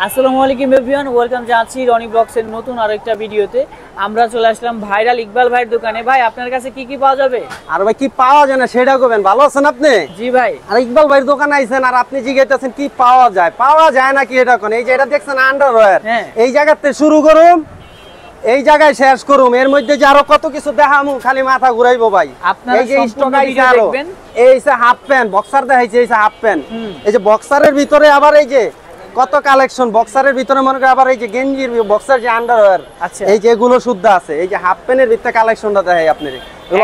আসসালামু আলাইকুম everyone, welcome জানাচ্ছি রনি ব্লগসের নতুন আরেকটা ভিডিওতে। আমরা চলে আসলাম ভাইরাল ইকবাল ভাইয়ের দোকানে। ভাই, আপনার কাছে কি কি পাওয়া যাবে? আর ভাই কি পাওয়া যায় না সেটা করবেন। ভালো আছেন আপনি? জি ভাই। আর ইকবাল ভাইয়ের দোকানে আইছেন আর আপনি জিজ্ঞাসা কি পাওয়া যায়, পাওয়া যায় না কি এটা কোন? এই যে এটা দেখছেন আন্ডারওয়্যার, এই জায়গাতে শুরু করুম, এই জায়গায় শেষ করুম, এর মধ্যে যে আরো কত কিছু দেখামু খালি মাথা ঘুরাইবো ভাই। এই যে স্টক আইছে আরো, এই যে হাফ প্যান্ট বক্সার দেখাইছে, এই যে হাফ প্যান্ট, এই যে বক্সারের ভিতরে আবার এই যে কত কালেকশন, বক্সারের ভিতরে মনে করে আবার এই যে গেঞ্জির বক্সার যে আন্ডারওয়্যার, এই যে এগুলো শুদ্ধ আছে। এই যে হাফ প্যান্টের ভিতরে কালেকশনটা দেখাই আপনাদের,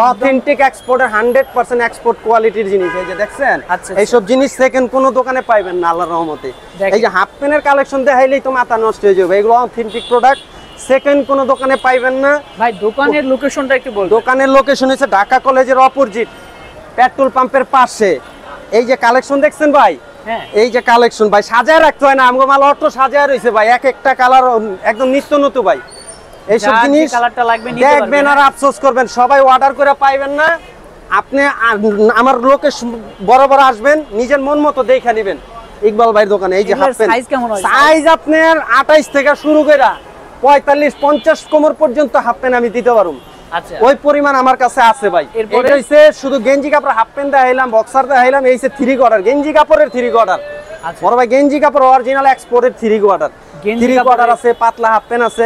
অথেন্টিক এক্সপোর্টের 100% এক্সপোর্ট কোয়ালিটির জিনিস। এই যে দেখছেন এইসব জিনিস সেকেন্ড কোনো দোকানে পাইবেন না আল্লাহর রহমতে। এই যে হাফ প্যান্টের কালেকশন দেখাইলেই তো মাথা নষ্ট হয়ে যাবে। এগুলো অথেন্টিক প্রোডাক্ট, সেকেন্ড কোনো দোকানে পাইবেন না ভাই। দোকানের লোকেশনটা একটু বলুন। দোকানের লোকেশন হচ্ছে ঢাকা কলেজের অপোজিট, পেট্রোল পাম্পের পাশে। এই যে কালেকশন দেখছেন ভাই, এই যে কালেকশন ভাই সাজায় রাখতে হয় না, আমগো মাল অটো সাজায় রইছে ভাই, এক একটা কালার একদম নিত্য নতুন ভাই। এইসব জিনিস দেখবেন আর আফসোস করবেন, সবাই অর্ডার করে পাইবেন না। আপনি আমার লোকেশন বরাবর আসবেন, নিজের মন মতো দেখে নেবেন ইকবাল ভাইয়ের দোকানে। এই যে হাফ প্যান্ট সাইজ আপনার 28 থেকে শুরু করে 45-50 কোমর পর্যন্ত হাফ প্যান্ট আমি দিতে পারুম। আচ্ছা, ওই পরিমাণ আমার কাছে আছে ভাই। এটা হইছে শুধু গেঞ্জি কাপড়, হাফ প্যান্ট দেখাইলাম, বক্সার দেখাইলাম, এই যে থ্রি কোয়ার্টার গেঞ্জি কাপড়ের থ্রি কোয়ার্টার। বড় ভাই গেঞ্জি কাপড় অরিজিনাল এক্সপোর্টের থ্রি কোয়ার্টার আছে, পাতলা হাফ প্যান্ট আছে।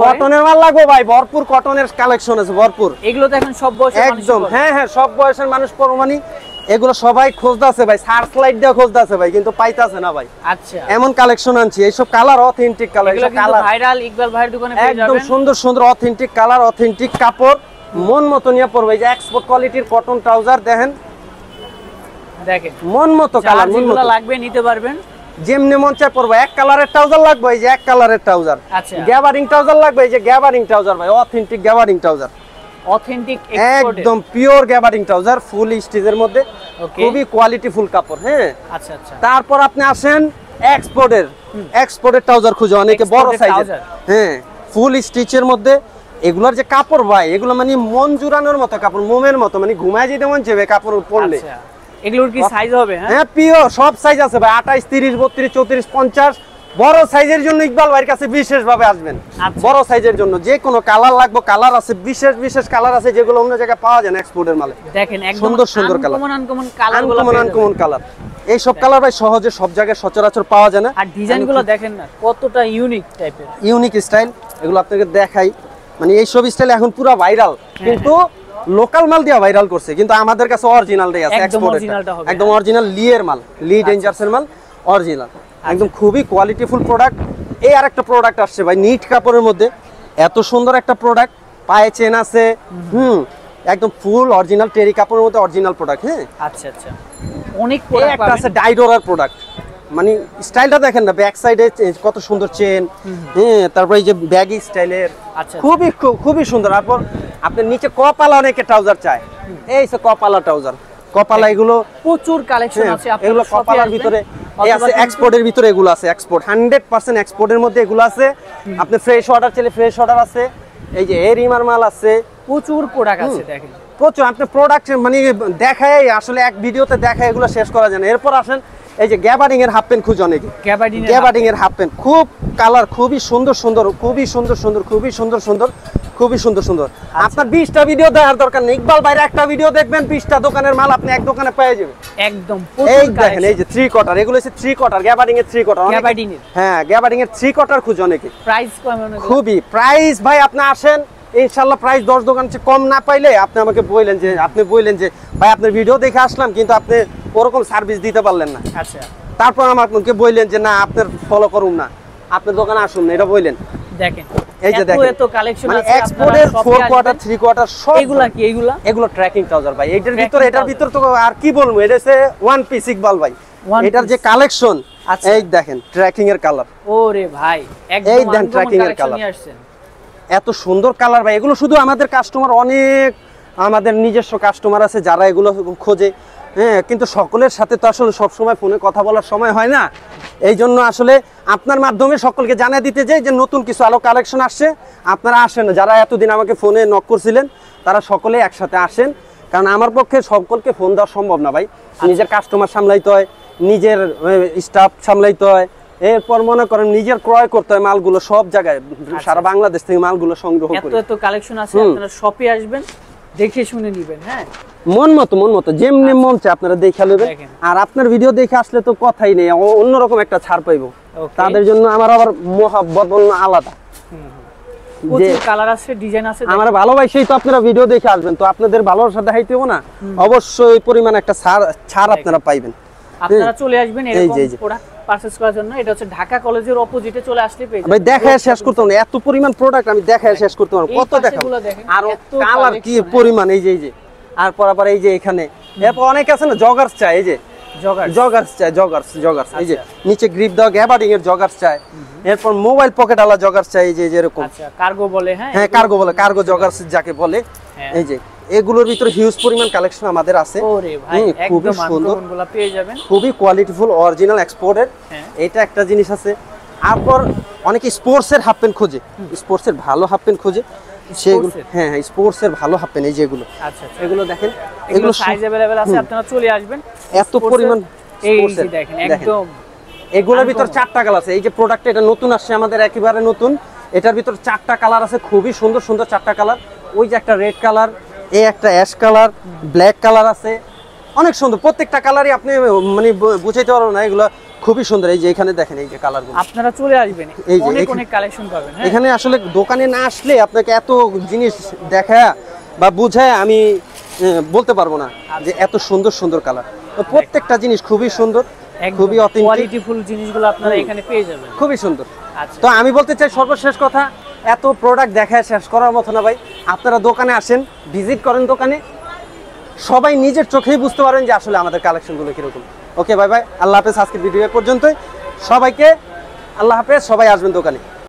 কটনের মাল লাগবে ভাই, ভরপুর কটনের কালেকশন আছে ভরপুর। এগুলো তো এখন সব বয়সের একদম, হ্যাঁ হ্যাঁ, সব বয়সের মানুষ পরমানি। এগুলো সবাই খোঁজদাছে ভাই, সার্চ লাইট দিয়ে খোঁজদাছে ভাই, কিন্তু পাইতাছে না ভাই। আচ্ছা, এমন কালেকশন আনছি, এইসব কালার অথেন্টিক কালার, এগুলো কিন্তু ভাইরাল ইকবাল ভাইয়ের দোকানে পেয়ে যাবেন। একদম সুন্দর সুন্দর অথেন্টিক কালার, অথেন্টিক কাপড়, মন মতো নিয়ে পড়বে। এই যে এক্সপোর্ট কোয়ালিটির কটন ট্রাউজার দেখেন, মন মতো কালার, মন মতো লাগবে নিতে পারবেন, যেমনি মন চায় পড়বে। এক কালারের ট্রাউজার লাগবে, এই যে এক কালারের ট্রাউজার। আচ্ছা, গ্যাবারিং ট্রাউজার লাগবে, এই যে গ্যাবারিং ট্রাউজার ভাই, অথেন্টিক গ্যাবারিং ট্রাউজার, অথেন্টিক একদম পিওর গ্যাবারিং ট্রাউজার, ফুল স্টিচের মধ্যে, খুবই কোয়ালিটি ফুল কাপড়। হ্যাঁ, আচ্ছা আচ্ছা। তারপর আপনি আসেন এক্সপোর্টের ট্রাউজার খুঁজে, অনেকে বড় সাইজের, হ্যাঁ ফুল স্টিচের মধ্যে। এগুলোর যে কাপড় ভাই, এগুলো মানে মন জুড়ানোর মতো কাপড়, মোমের মতো, মানে ঘুমায় যেতে মন চাইবে কাপড় পরলে। এগুলোর কি সাইজ হবে? হ্যাঁ পিওর সব সাইজ আছে ভাই, 28, 30, 32, 34, 50। বড় সাইজের জন্য ইকবাল ভাইয়ের কাছে বিশেষ ভাবে আসবেন। বড় সাইজের জন্য যে কোনো কালার লাগবে, কালার আছে, বিশেষ বিশেষ কালার আছে যেগুলো অন্য জায়গায় পাওয়া যায় না এক্সপোর্টের মালে। দেখেন একদম সুন্দর সুন্দর কালার, আনকমন কালার। এই সব কালার ভাই সহজে সব জায়গায় সচরাচর পাওয়া যায় না। আর ডিজাইনগুলো দেখেন না কতটা ইউনিক টাইপের, ইউনিক স্টাইল। এগুলো আপনাকে দেখাই, মানে এই সব স্টাইল এখন পুরো ভাইরাল, কিন্তু লোকাল মাল দিয়া ভাইরাল করছে, কিন্তু আমাদের কাছে অরিজিনালটাই আছে, এক্সপোর্টের একদম অরিজিনাল লিয়ের মাল, লি ডেঞ্জারসের মাল, অরিজিনাল একদম খুবই কোয়ালিটিফুল প্রোডাক্ট। এই আরেকটা প্রোডাক্ট আসছে ভাই নিট কাপড়ের মধ্যে, এত সুন্দর একটা প্রোডাক্ট, পায়ে চেন আছে, একদম ফুল অরিজিনাল টেরি কাপড়ের মধ্যে অরিজিনাল প্রোডাক্ট। হ্যাঁ, আচ্ছা আচ্ছা, অনেক প্রোডাক্ট একটা আছে ডাইডোরার প্রোডাক্ট, মানে স্টাইলটা দেখেন না, ব্যাক সাইডে কত সুন্দর চেন, হ্যাঁ, তারপর এই যে ব্যাগি স্টাইলের, খুবই সুন্দর। তারপর আপনার নিচে কপালা, অনেকে ট্রাউজার চায়, এই যে কপালা ট্রাউজার, কপালা, এগুলো প্রচুর কালেকশন আছে। এগুলো কপালার ভিতরে এই আছে, এক্সপোর্টের ভিতরে এগুলো আছে, এক্সপোর্ট 100% এক্সপোর্টের মধ্যে এগুলো আছে। আপনি ফ্রেশ অর্ডার চাইলে ফ্রেশ অর্ডার আছে। এই যে এরিমার মাল আছে, প্রচুর প্রোডাক্ট আছে, দেখেন প্রচুর। আপনি প্রোডাক্ট মানে দেখায় আসলে এক ভিডিওতে দেখায় এগুলো শেষ করা যায় না। এরপর আসেন এই যে গ্যাবার্ডিং এর হাফ প্যান্ট খুঁজে, অনেকে গ্যাবার্ডিং এর হাফ প্যান্ট, খুব কালার, খুবই সুন্দর সুন্দর, খুবই সুন্দর সুন্দর, খুবই সুন্দর সুন্দর, খুবই সুন্দর সুন্দর। আপনার 20টা ভিডিও দেখার দরকার নেই, ইকবাল ভাইয়ের একটা ভিডিও দেখবেন, 20টা দোকানের মাল আপনি এক দোকানে পেয়ে যাবেন একদম। এই দেখেন এই যে থ্রি কোয়ার্টার, এগুলো হচ্ছে থ্রি কোয়ার্টার, গ্যাবার্ডিং এর থ্রি কোয়ার্টার, হ্যাঁ গ্যাবার্ডিং এর থ্রি কোয়ার্টার খুঁজে অনেকে। প্রাইস খুবই প্রাইস ভাই, আপনি আসেন ইনশাআল্লাহ প্রাইস 10 দোকান চেয়ে কম না পাইলে আপনি আমাকে বললেন যে ভাই আপনার ভিডিও দেখে আসলাম, কিন্তু আপনি ওরকম সার্ভিস দিতে পারলেন না। আচ্ছা, তারপর আমাকে বললেন যে না আপনার ফলো করুন না, আপনার দোকানে আসুন না, এটা বললেন। দেখেন এই যে দেখেন এত কালেকশন আছে, মানে এক্সপোর্টের 4 কোয়ার্টার 3 কোয়ার্টার সব। এগুলা কি? এগুলো ট্র্যাকিং ট্রাউজার ভাই। এটার ভিতর তো আর কি বলবো, এটা হচ্ছে ওয়ান পিস ইকবাল ভাই। এটার যে কালেকশন, এই দেখেন ট্র্যাকিং এর কালার, ওরে ভাই একদম এই দেখেন ট্র্যাকিং এর কালার, এত সুন্দর কালার ভাই। এগুলো শুধু আমাদের কাস্টমার, অনেক আমাদের নিজস্ব কাস্টমার আছে যারা এগুলো খোঁজে, হ্যাঁ, কিন্তু সকলের সাথে তো আসলে সবসময় ফোনে কথা বলার সময় হয় না। এই জন্য আসলে আপনার মাধ্যমে সকলকে জানিয়ে দিতে চাই যে নতুন কিছু আলো কালেকশন আসছে, আপনারা আসেন। যারা এতদিন আমাকে ফোনে নক করছিলেন তারা সকলে একসাথে আসেন, কারণ আমার পক্ষে সকলকে ফোন দেওয়া সম্ভব না ভাই। নিজের কাস্টমার সামলাইতে হয়, নিজের স্টাফ সামলাইতে হয়, এরপর মনে করেন নিজের ক্রয় করতে হয় মালগুলো সব জায়গায়, সারা বাংলাদেশ থেকে মালগুলো সংগ্রহ করি। এত কালেকশন আছে, আপনারা শপে আসবেন, দেখে শুনে নেবেন। হ্যাঁ, মন মতো যেমনি মন চায় আপনারা দেখে নেবেন। আর আপনার ভিডিও দেখে আসলে তো কথাই নেই, অন্যরকম একটা ছাড় পাইবো। তাদের জন্য আমার আবার মহাব্বত আলাদা। প্রচুর কালার আছে, ডিজাইন আছে। আমার ভালোবাসেই তো আপনারা ভিডিও দেখে আসবেন, তো আপনাদের ভালোবাসা দেখাইতে হবে না, অবশ্যই পরিমাণ একটা ছাড় আপনারা পাইবেন। আপনারা চলে আসবেন এরকম প্রোডাক্ট পারচেজ করার জন্য। এটা হচ্ছে ঢাকা কলেজের অপোজিটে চলে আসলে পেয়ে যাবেন। ভাই দেখায় শেষ করতে হবে না, এত পরিমাণ প্রোডাক্ট আমি দেখায় শেষ করতে পারবো, কত দেখাবো। আর কালার কি পরিমাণ, এই যে আর পর আবার এই যে এখানে এরপর অনেক আছে না জগার্স চাই, এই যে জগার্স চাই, জগার্স এই যে নিচে গ্রিপ দাও গ্যাবার্ডিং এর জগার্স চাই। এরপর মোবাইল পকেট আলা জগার্স চাই, এই যে এরকম কার্গো বলে। হ্যাঁ, কার্গো বলে, কার্গো জগার্স যাকে বলে। এই যে এগুলোর ভিতরে হিউজ পরিমাণ কালেকশন আমাদের আছে। ওরে ভাই, একদম আনকমনগুলো পেয়ে যাবেন, খুবই কোয়ালিটিফুল অরিজিনাল এক্সপোর্টেড। এটা একটা জিনিস আছে। তারপর অনেকে স্পোর্টস এর হাফ প্যান্ট খোঁজে, স্পোর্টস এর ভালো হাফ প্যান্ট খোঁজে সেগুলো। হ্যাঁ, স্পোর্টস এর ভালো হাফ প্যান্ট এই যে এগুলো। আচ্ছা, এগুলো দেখেন, এগুলো সাইজ अवेलेबल আছে, আপনারা চলে আসবেন। এত পরিমাণ এই যে দেখেন একদম এগুলোর ভিতর 4টা কালার আছে। এই যে প্রোডাক্ট এটা নতুন আসছে আমাদের, একেবারে নতুন। এটার ভিতর 4টা কালার আছে, খুবই সুন্দর সুন্দর 4টা কালার। ওই যে একটা রেড কালার, এই একটা অ্যাশ কালার, ব্ল্যাক কালার আছে, অনেক সুন্দর। প্রত্যেকটা কালারই আপনি মানে বুঝাইতে পারবেন না, এগুলো খুবই সুন্দর। এই যে এখানে দেখেন, এই যে কালারগুলো আপনারা চলে আসবেন, অনেক কালেকশন পাবেন। এখানে আসলে দোকানে না আসলে আপনাকে এত জিনিস দেখা বা বুঝায় আমি বলতে পারবো না যে এত সুন্দর সুন্দর কালার। তো প্রত্যেকটা জিনিস খুবই সুন্দর, খুবই অথেন্টিক, কোয়ালিটিফুল জিনিসগুলো আপনারা এখানে পেয়ে যাবেন, খুবই সুন্দর। তো আমি বলতে চাই সর্বশেষ কথা, এত প্রোডাক্ট দেখায় শেষ করার মতো না ভাই। আপনারা দোকানে আসেন, ভিজিট করেন দোকানে, সবাই নিজের চোখেই বুঝতে পারেন যে আসলে আমাদের কালেকশনগুলো কিরকম। ওকে, বাই বাই, আল্লাহ হাফেজ। আজকের ভিডিও পর্যন্তই, সবাইকে আল্লাহ হাফেজ, সবাই আসবেন দোকানে।